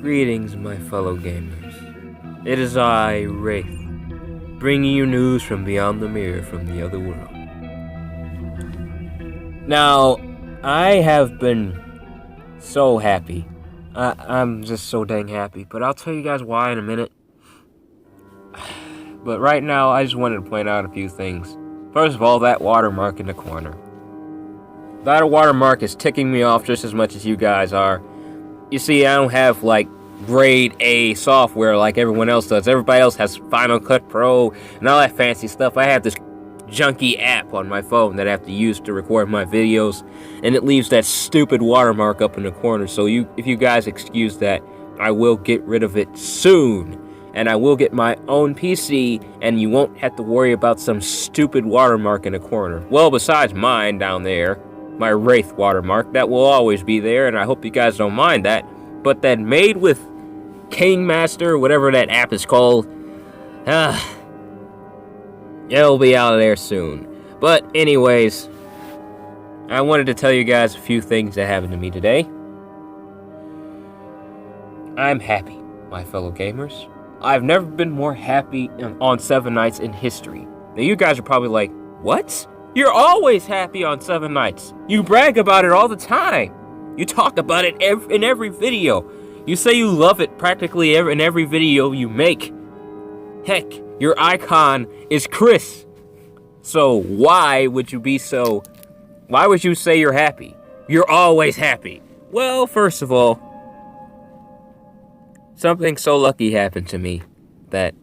Greetings, my fellow gamers. It is I, Wraith, bringing you news from beyond the mirror from the other world. Now, I have been so happy. I'm just so dang happy, but I'll tell you guys why in a minute. But right now, I just wanted to point out a few things. First of all, that watermark in the corner. That watermark is ticking me off just as much as you guys are. You see, I don't have, like, grade A software like everyone else does. Everybody else has Final Cut Pro and all that fancy stuff. I have this junky app on my phone that I have to use to record my videos, and it leaves that stupid watermark up in the corner. So if you guys excuse that, I will get rid of it soon. And I will get my own PC, and you won't have to worry about some stupid watermark in the corner. Well, besides mine down there, my Wraith watermark, that will always be there, and I hope you guys don't mind that. But that Made with Kingmaster, whatever that app is called, it'll be out of there soon. But anyways, I wanted to tell you guys a few things that happened to me today. I'm happy, my fellow gamers. I've never been more happy on 7 Nights in history. Now you guys are probably like, what? You're always happy on 7 Nights. You brag about it all the time. You talk about it in every video. You say you love it practically in every video you make. Heck, your icon is Chris. So why would you say you're happy? You're always happy. Well, first of all, something so lucky happened to me that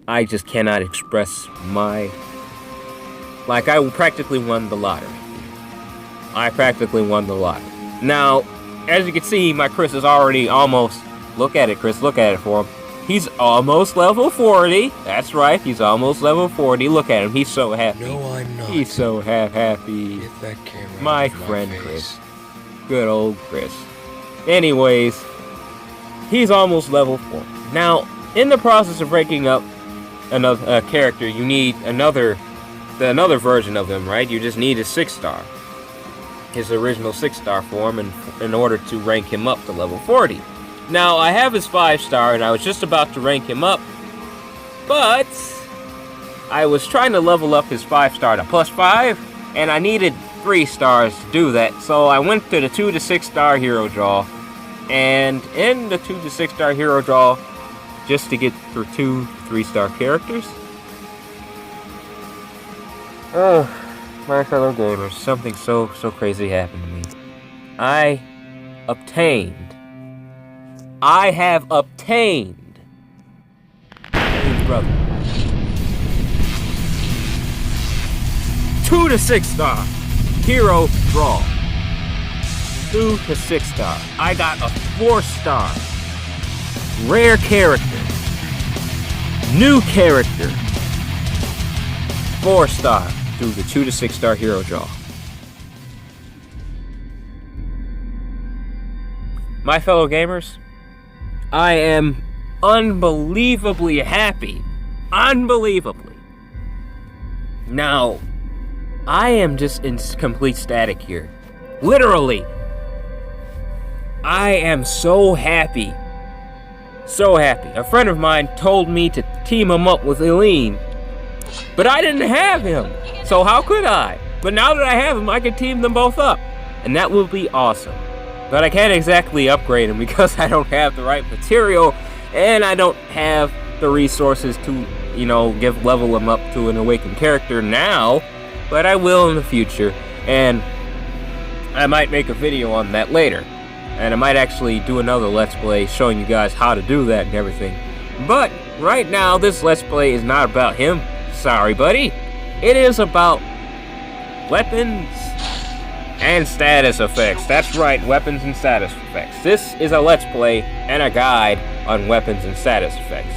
I just cannot express my... Like, I practically won the lottery. I practically won the lottery. Now, as you can see, my Chris is already almost... Look at it, Chris. Look at it for him. He's almost level 40. That's right. He's almost level 40. Look at him. He's so happy. No, I'm not. He's so happy. Get that camera My out of friend face. Chris. Good old Chris. Anyways, he's almost level 40. Now, in the process of ranking up another character, you need another version of him, right? You just need a 6-star. His original 6-star form in order to rank him up to level 40. Now, I have his 5-star, and I was just about to rank him up, but I was trying to level up his 5-star to +5, and I needed 3 stars to do that, so I went to the 2 to 6-star hero draw, and in the 2 to 6-star hero draw, just to get for 2 3-star characters. Oh, my fellow gamers, something so crazy happened to me. I have obtained Kane's brother. 2 to 6-star hero draw. 2 to 6-star. I got a 4-star rare character. New character. 4-star through the 2 to 6-star hero draw. My fellow gamers, I am unbelievably happy. Unbelievably. Now, I am just in complete static here. Literally. I am so happy. So happy. A friend of mine told me to team him up with Eileen, but I didn't have him. So how could I? But now that I have him, I can team them both up. And that will be awesome. But I can't exactly upgrade him because I don't have the right material, and I don't have the resources to, level him up to an awakened character now, but I will in the future, and I might make a video on that later. And I might actually do another Let's Play showing you guys how to do that and everything. But right now, this Let's Play is not about him. Sorry, buddy. It is about weapons and status effects. That's right, weapons and status effects. This is a Let's Play and a guide on weapons and status effects.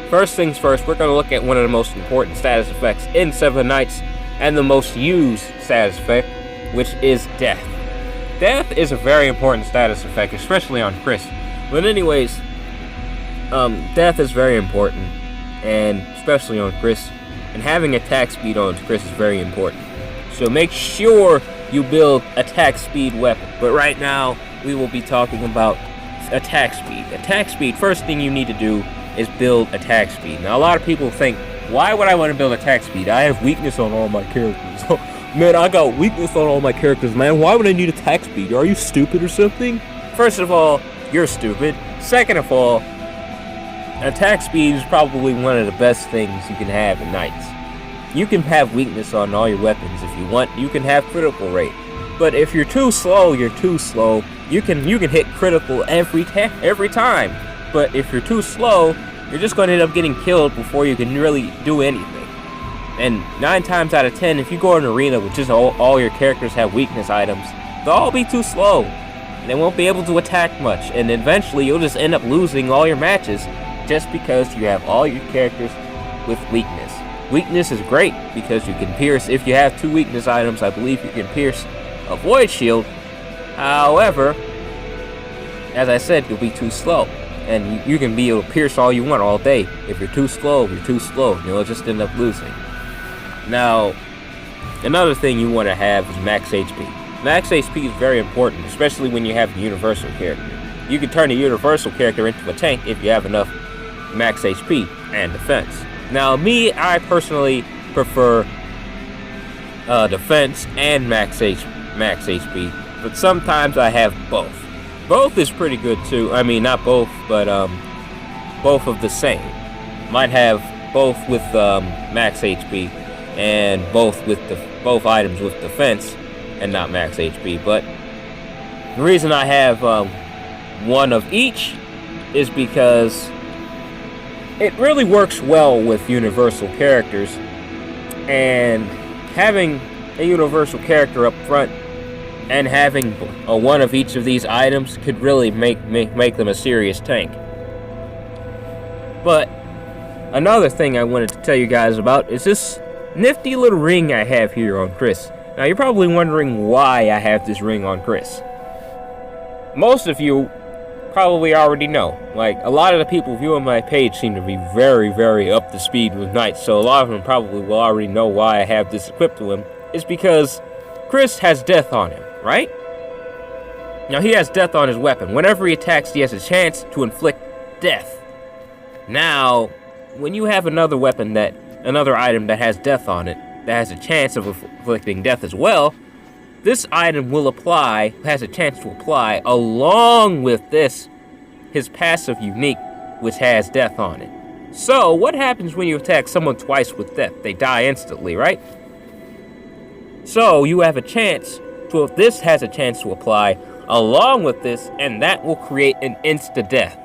First things first, we're going to look at one of the most important status effects in 7 Nights and the most used status effect, which is death. Death is a very important status effect, especially on Chris. But anyways, death is very important, and especially on Chris. And having attack speed on Chris is very important. So make sure you build attack speed weapon. But right now, we will be talking about attack speed. Attack speed, first thing you need to do is build attack speed. Now, a lot of people think, why would I want to build attack speed? I have weakness on all my characters. Man, I got weakness on all my characters, man. Why would I need attack speed? Are you stupid or something? First of all, you're stupid. Second of all, attack speed is probably one of the best things you can have in Knights. You can have weakness on all your weapons if you want. You can have critical rate. But if you're too slow, you're too slow. You can hit critical every time. But if you're too slow, you're just going to end up getting killed before you can really do anything. And 9 times out of 10, if you go in an arena with just all your characters have weakness items, they'll all be too slow. They won't be able to attack much. And eventually, you'll just end up losing all your matches just because you have all your characters with weakness. Weakness is great because you can pierce. If you have 2 weakness items, I believe you can pierce a void shield. However, as I said, you'll be too slow. And you can be able to pierce all you want all day. If you're too slow, you're too slow. You'll just end up losing. Now, another thing you want to have is max HP. Max HP is very important, especially when you have the universal character. You can turn a universal character into a tank if you have enough max HP and defense. Now, I personally prefer defense and max HP, but sometimes I have both. Both is pretty good too. I mean, not both, but both of the same. Might have both with max HP and both items with defense and not max HP. But the reason I have one of each is because it really works well with universal characters, and having a universal character up front and having one of each of these items could really make them a serious tank. But another thing I wanted to tell you guys about is this nifty little ring I have here on Chris. Now, you're probably wondering why I have this ring on Chris. Most of you probably already know. Like, a lot of the people viewing my page seem to be very, very up to speed with Knights, so a lot of them probably will already know why I have this equipped to him. It's because Chris has death on him, right? Now, he has death on his weapon. Whenever he attacks, he has a chance to inflict death. Now, when you have another item that has death on it, that has a chance of inflicting death as well, this item has a chance to apply along with his passive unique, which has death on it. So, what happens when you attack someone twice with death? They die instantly, right? So, you have a chance this has a chance to apply along with this, and that will create an insta-death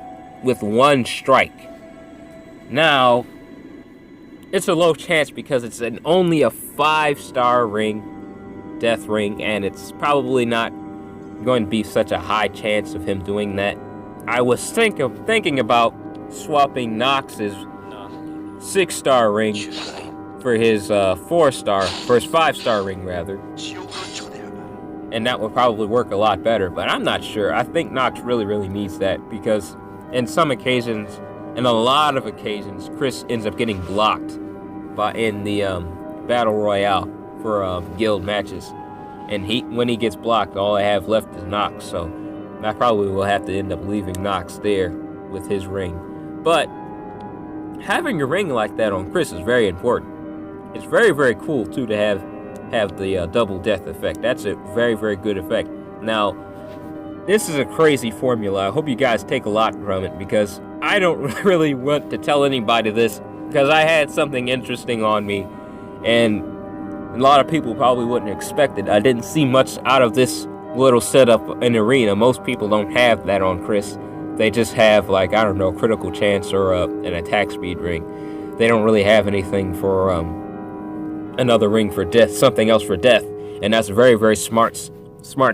with one strike. Now, it's a low chance because it's only a 5-star ring, death ring, and it's probably not going to be such a high chance of him doing that. I was thinking about swapping Nox's 6-star ring for his 5-star ring rather. And that would probably work a lot better, but I'm not sure. I think Nox really, really needs that because in some occasions, in a lot of occasions, Chris ends up getting blocked in the Battle Royale for guild matches. And when he gets blocked, all I have left is Nox, so I probably will have to end up leaving Nox there with his ring. But having a ring like that on Chris is very important. It's very, very cool, too, to have the double death effect. That's a very, very good effect. Now, this is a crazy formula. I hope you guys take a lot from it because I don't really want to tell anybody this because I had something interesting on me and a lot of people probably wouldn't expect it. I didn't see much out of this little setup in Arena. Most people don't have that on Chris. They just have, like, I don't know, critical chance or an attack speed ring. They don't really have anything for another ring for death, something else for death, and that's a very, very smart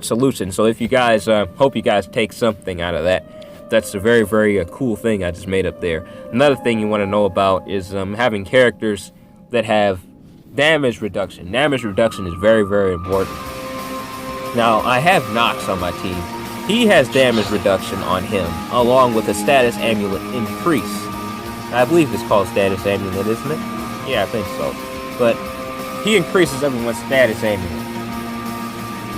solution. So if you guys, hope you guys take something out of that. That's a very, very cool thing I just made up there. Another thing you want to know about is having characters that have damage reduction. Damage reduction is very, very important. Now, I have Nox on my team. He has damage reduction on him, along with a status amulet increase. I believe it's called status amulet, isn't it? Yeah, I think so. But he increases everyone's status amulet.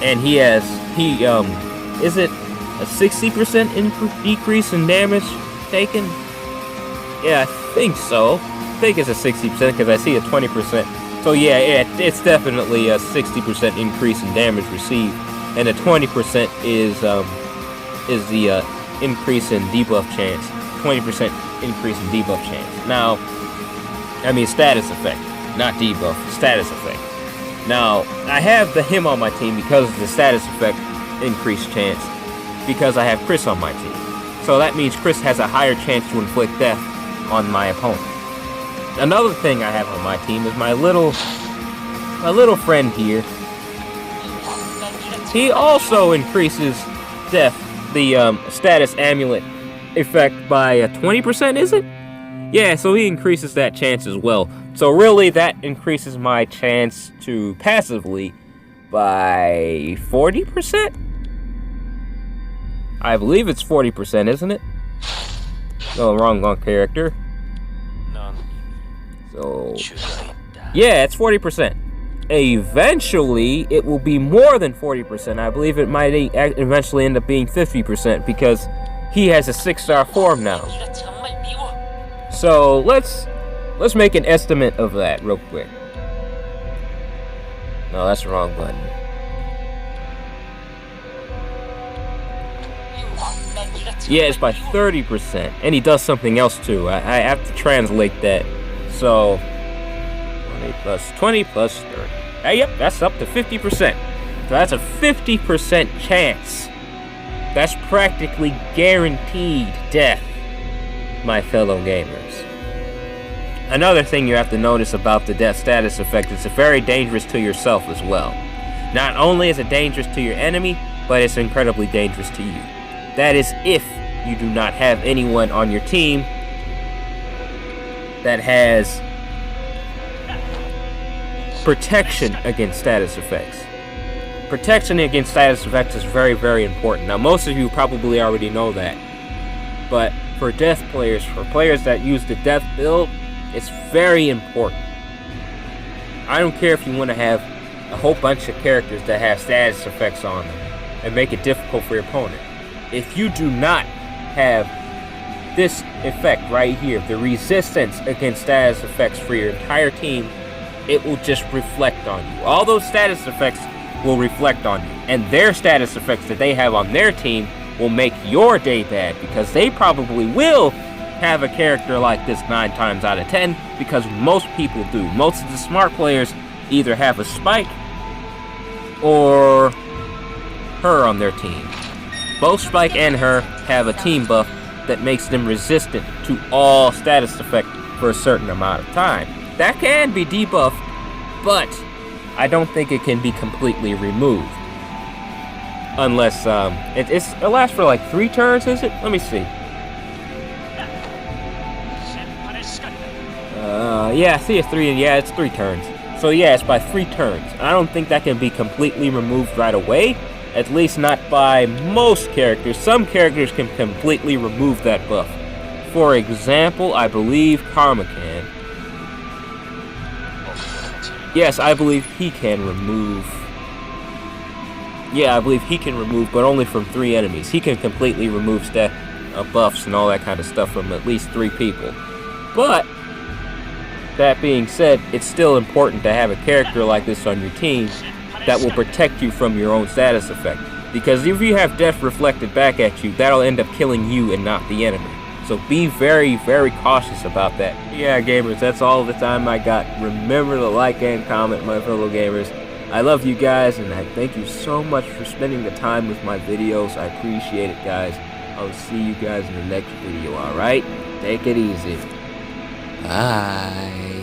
And is it a 60% decrease in damage taken. Yeah, I think so. I think it's a 60% because I see a 20%. So yeah, it's definitely a 60% increase in damage received, and a 20% is the increase in debuff chance. 20% increase in debuff chance. Now, I mean status effect, not debuff, status effect. Now, I have the him on my team because of the status effect increased chance, because I have Chris on my team. So that means Chris has a higher chance to inflict death on my opponent. Another thing I have on my team is my little friend here. He also increases death, the status amulet effect by 20%, is it? Yeah, so he increases that chance as well. So really, that increases my chance to passively by 40%? I believe it's 40%, isn't it? No, wrong character. So, yeah, it's 40%. Eventually, it will be more than 40%. I believe it might eventually end up being 50% because he has a 6-star form now. So let's make an estimate of that real quick. No, that's the wrong button. Yeah, it's by 30%, and he does something else too. I have to translate that. So 20 plus 20 plus 30. Yep, that's up to 50%. So that's a 50% chance. That's practically guaranteed death, my fellow gamers. Another thing you have to notice about the death status effect is it's very dangerous to yourself as well. Not only is it dangerous to your enemy, but it's incredibly dangerous to you. That is if you do not have anyone on your team that has protection against status effects. Protection against status effects is very, very important. Now, most of you probably already know that. But for death players, for players that use the death build, it's very important. I don't care if you want to have a whole bunch of characters that have status effects on them and make it difficult for your opponent. If you do not have this effect right here, the resistance against status effects for your entire team, it will just reflect on you. All those status effects will reflect on you, and their status effects that they have on their team will make your day bad, because they probably will have a character like this 9 times out of 10, because most people do. Most of the smart players either have a Spike or her on their team. Both Spike and her have a team buff that makes them resistant to all status effect for a certain amount of time. That can be debuffed, but I don't think it can be completely removed. Unless, it lasts for like 3 turns, is it? Let me see. Yeah, I see it's 3, yeah, it's 3 turns. So yeah, it's by 3 turns. I don't think that can be completely removed right away. At least not by most characters. Some characters can completely remove that buff. For example, I believe Karma can. Yes, I believe he can remove. Yeah, I believe he can remove, but only from 3 enemies. He can completely remove buffs and all that kind of stuff from at least 3 people. But that being said, it's still important to have a character like this on your team that will protect you from your own status effect. Because if you have death reflected back at you, that'll end up killing you and not the enemy. So be very, very cautious about that. Yeah, gamers, that's all the time I got. Remember to like and comment, my fellow gamers. I love you guys, and I thank you so much for spending the time with my videos. I appreciate it, guys. I'll see you guys in the next video, alright? Take it easy. Bye.